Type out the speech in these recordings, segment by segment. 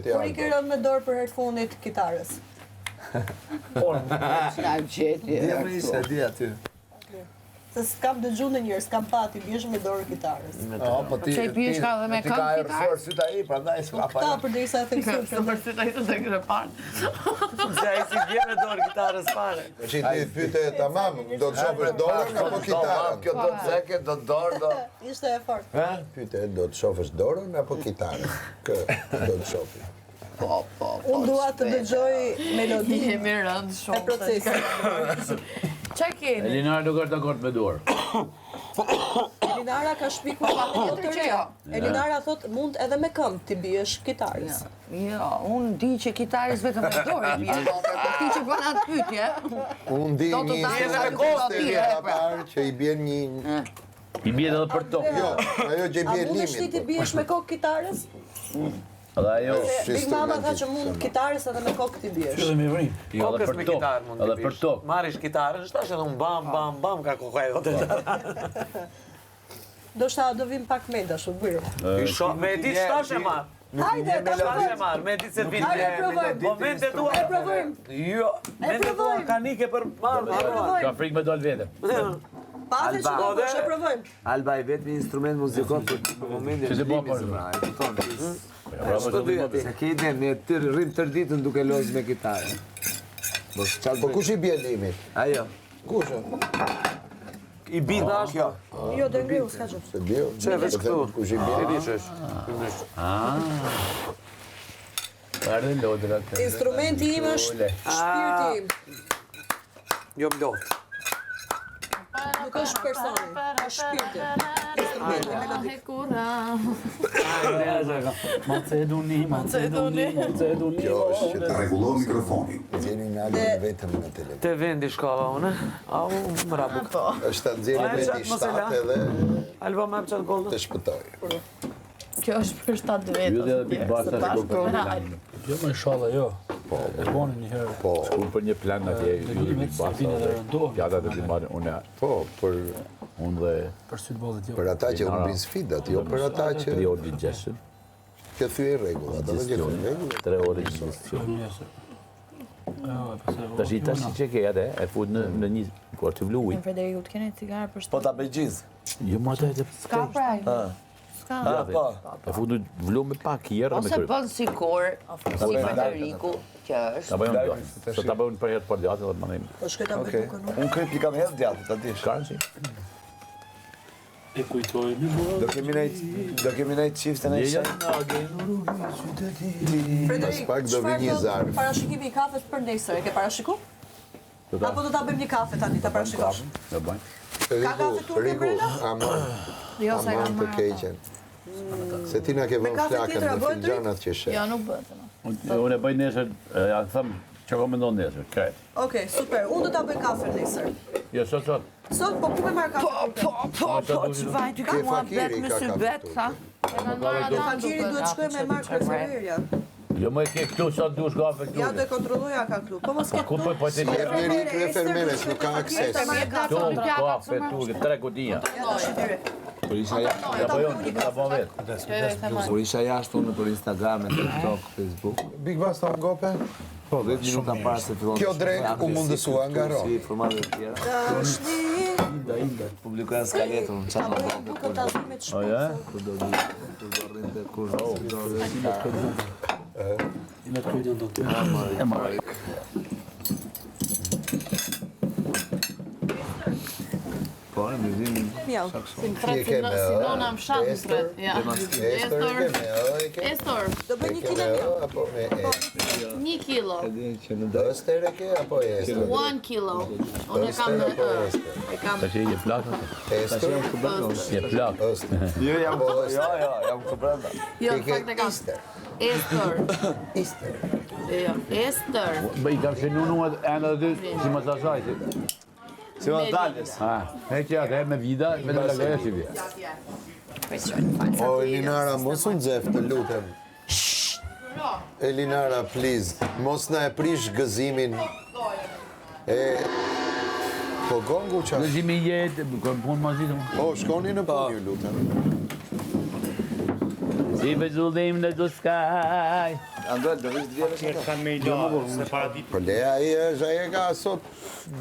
Kur i ke rënë me dorë për herë të fundit kitarës? Na gjeti. Di aty. Se s'kam dëgju në njërë, s'kam pati, bjesh me dorë kitarës. Po ti biesh ka dhe me ti ka këngë erësuar syt ai, prandaj s'ka pa. Ta për derisa e theksoj. Se për syt ai të kërë parë. Se ai si bje me dorë kitarës fare. Që ti pyete tamam, do të shofësh dorën apo kitarën? Kjo do të thekë, do dorë, do. Ishte e fortë. Pyete, do të shofësh dorën apo kitarën? Kë do të shofi. Unë dua të dëgjoj melodinë Jemi rëndë e shumë. procesit. Qa keni? Elinara nuk është dakord me dorë. Elinara ka shpikuar jo të reja. Elinara thot mund edhe me këmbë ti biesh kitarës. Jo, unë di që kitarës vetëm me dorë bie doper, por ti që bën atë pyetje. Unë di Do të një dalë instrument me kohë, të vjetë parë që i bjen një... I bie edhe për tokë. Jo, ajo që i A bjen mundesh ti ti limin. biesh me kokë kitarës? Edhe ajo. Se Big Mama tha që mund kitarës edhe me kokë ti biesh. Jo, edhe Kokës për me tokë. kitarë mund Edhe të për bish. tokë. Marrish kitarën, shtash edhe un bam ka kokaj hotel. Do shta do vim pak me dashu bërë. Me ditë shtash e marr. Hajde, ta Shtash e shtash. marr, me ditë se vin. Hajde, provojmë. Momente tua. E provojmë. Jo, momente tua kanike për marr. Ka frikë me dal vetëm. Pase që do Alba. kush e provojmë. Alba i vetmi instrument muzikor për momentin Që e se po limit, për. pra, e kupton? Bravo do. Se ke ide, ne rrim tërë ditën duke lozë me kitarë. Po kush i bjen limit? Ajo. Kush? I bin dash. Kjo. Jo, do ngriu, s'ka gjë. Se dio. Çe veç këtu. Kush i Ti bjen? dishesh. Ardhe lodra. Instrumenti im është shpirti im. Jo mlot. Nuk është personi, është shpirti. Instrumenti, melodi. Macedoni. Kjo është që ta Rregullo mikrofonin. nxjerrin në alën vetëm në televizor. Te vendi shkova unë. Au, më rabuk. Është ta nxjerrin Ajde, vetë i mos e la. shtatë edhe Alba më hap çat gollën. të shpëtojë. Kjo është për 7 vete. Ju dhe Big Basta shku për një plan. Jo më inshallah, jo. E boni një herë. Po, Shku për një plan atje. Ju dhe Big Basta. Vinë edhe rëndohemi. Pjata të ti marrin unë. po, për Unë dhe Për sytë bollit jo. për ata që humbin sfidat, jo për ata që 3 orë digjesin. kjo thyej rregullat, ato që thon rregulla. 3 orë digjesin. Njësër. Jo, e Tash që ke atë, e fut në një kur të vluj. Frederiku, të kene cigarë për Po ta bëj gjiz. Jo më atë të Ska praj. Ska. Po. e fut në vlu me pak hjerë me Ose kryp. bën sikur, si Frederiku, që është. Ta bëjmë djatë. Se ta bëjmë për herë për djatë dhe të mandim. Po shkoj ta bëj bukën unë. Unë kryp i kam hedhë djatë, ta dish. Shkarën si? E kujtoj në mua. Do kemi nejt çifte në Jeja? Frederik, pak do vi një zarf. Parashikimi i kafes për nesër, e ke parashiku? Apo do ta bëjmë një kafe tani, ta parashikosh? Do bëjmë. Ka kafe turke Riku, brenda? Jo, se aman kam të marrë. keqen. Se ti na ke Me vënë kafe flakën tjetër, a në bëhet finxhanat që sheh. Jo, nuk bëhet. Unë e bëj nesër, ja thëm, që ko mendon nesër, krejt. Okej, super. Unë do ta bëj kafe nesër. Jo, sot. Sot po ku me marr kafe turke? Që vaj, ty ka Ke mua bet fakiri me ka sy kafe bet, turke. sa? Fakiri duhet shkoj me marr krezerirja. Jo më e ke këtu, sot dush kafe Ja do këtu. e kontrolloja ka këtu. Po mos ke Ku po të Jep njëri krefermeres, nuk ka akses. këtu, kafe turke, 3 kutia. Kur isha jashtë, Ja bëjon, ta bën vetë. kur isha jashtë unë për Instagram, TikTok, Facebook. Big Basta ngope? Po, 10 minuta para se fillon. Kjo drejt u mundësua nga Rom. Si formate të tjera. Publikoja skaletën, çfarë do të Bukën ta zimit O, ja? kur do rrinte kur do rrinte. Ime të kujtën do të. E marrë. Po, më vjen Ja. Ti ke me Sidona më shatë në Ester? tret. Ja. Ester i ke me ë, i ke? Estor, Do bëj 1 Ke kilo me mjell. ë, apo me e? 1 kilo. që në Ester e ke apo Ester? 1 kilo. Unë e kam Ester në apo Ester? E kam. Tash je plak atë. Ester? Je plak. Ester. Jo, jam këtu brenda. Jo, Ti në ke fakt e kam. Ester. Estor. Ester. Jo, Ester. Bëj kam shenu nuat enda dy, si më të sajti. Si më dalës. Ha, e që atë me vida, me në lagëja si vje. O, Elinara, mos unë zef, të lutem. Elinara, please, mos na e prish gëzimin. Po gongu qa? Gëzimi jetë, kërë punë ma zitë. O, shkoni në punë, ju lutem. I bezullim në do skaj. Andrel, do vish dvjetë Tjerë kanë me i la, se para ditë. Po leja ai është, ai e ka sot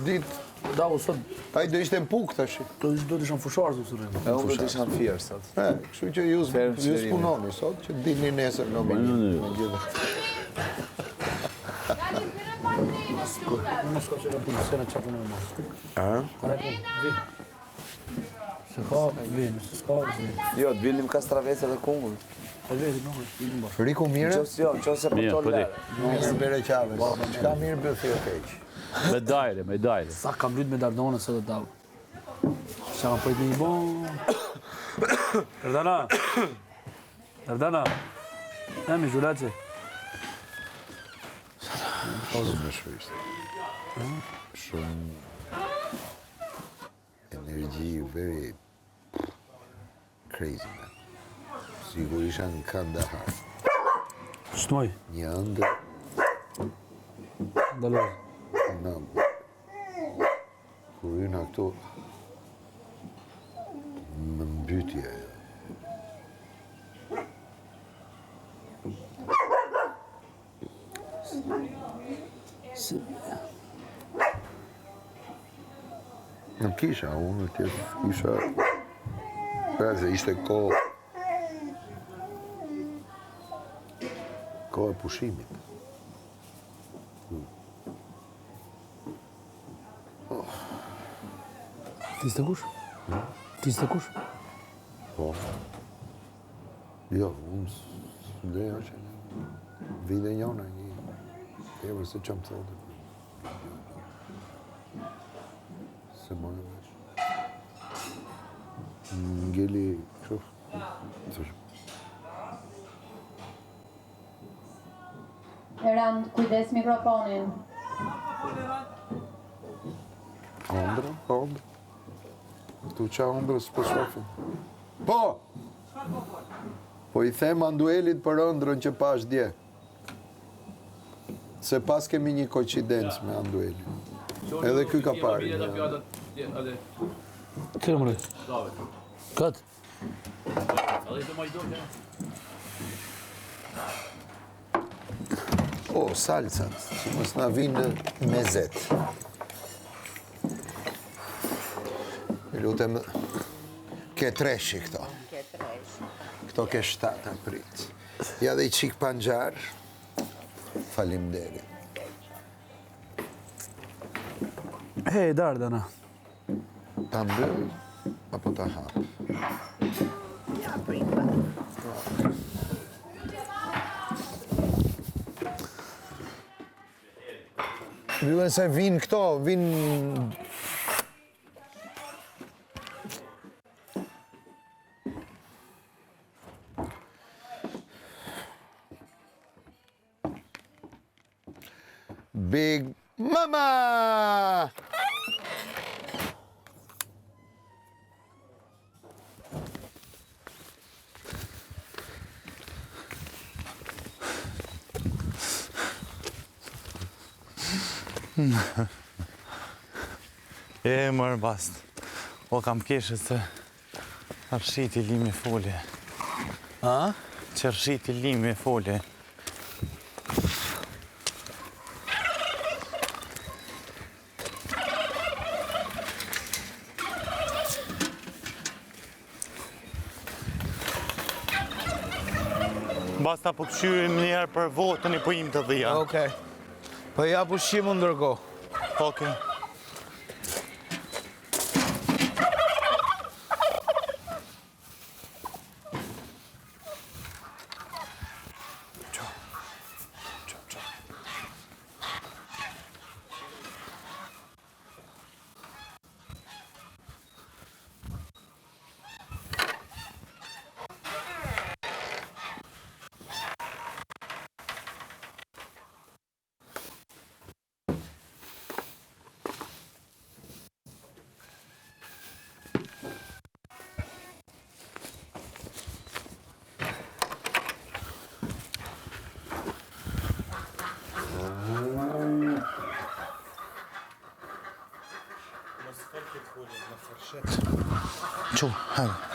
ditë. Da, o sot, Ai do ishte në puk tash. do të ishan fusharë, zë sërëm. E unë do të ishan fjerë sot. Kështu që ju spunoni sot, që dini nesër në me gjithë. Unë s'ka që ka punë sene që punë e mos. Se ka, vinë, se s'ka, vinë. Jo, të vilim kastravese dhe kungull. E veti, nuk është, vinë bërë. Friku mirë? Qose për to lere. Mirë bere qave. Qka mirë bëthi o keq. Me dajre, me dajre. Sa kam lyt me Dardone se dhe davë. Se kam prit me i bon. Dardana. Emi, zhulaci. Shumë shvishtë. Shumë energji, very crazy man. Sigur isha në Kandahar. Shtoj, Një ëndër daloj. në kur hyna këtu më mbytje. Nuk kisha, unë tjetë kisha, pra se ishte kohë e pushimit. Ti s'te kush? Ti s'te kush? Po. Jo, unë s'leja që vide njona një tjevër se që më thotë. Se më në veç. Ngeli, kështu. Erand, kujdes mikrofonin. Ondra, ondra. Këtu qa ondrës për shofin. Po! Po i them Anduelit për ëndrën që pash dje. Se pas kemi një koincidencë me Anduelin. Edhe ky ka parë. Kërë më rejtë? Këtë? O, salcat, që mos na vinë mezet. Lutem, ke treshi këto. Këto ke 7 prit. Ja dhe i qik panxar. Faleminderit. Hej, Dardana. Ta mbyll, apo ta hap? Mbyllën se vinë këto, vinë... Big Mama! Mërë bast. O kam keshë se rëshiti limi folje. A? Që rëshiti limi folje. Basta po këshyrim njerë për votën i po im të dhja. Okej. Po ja pushimu ndërko. Okej. Çu, hajde.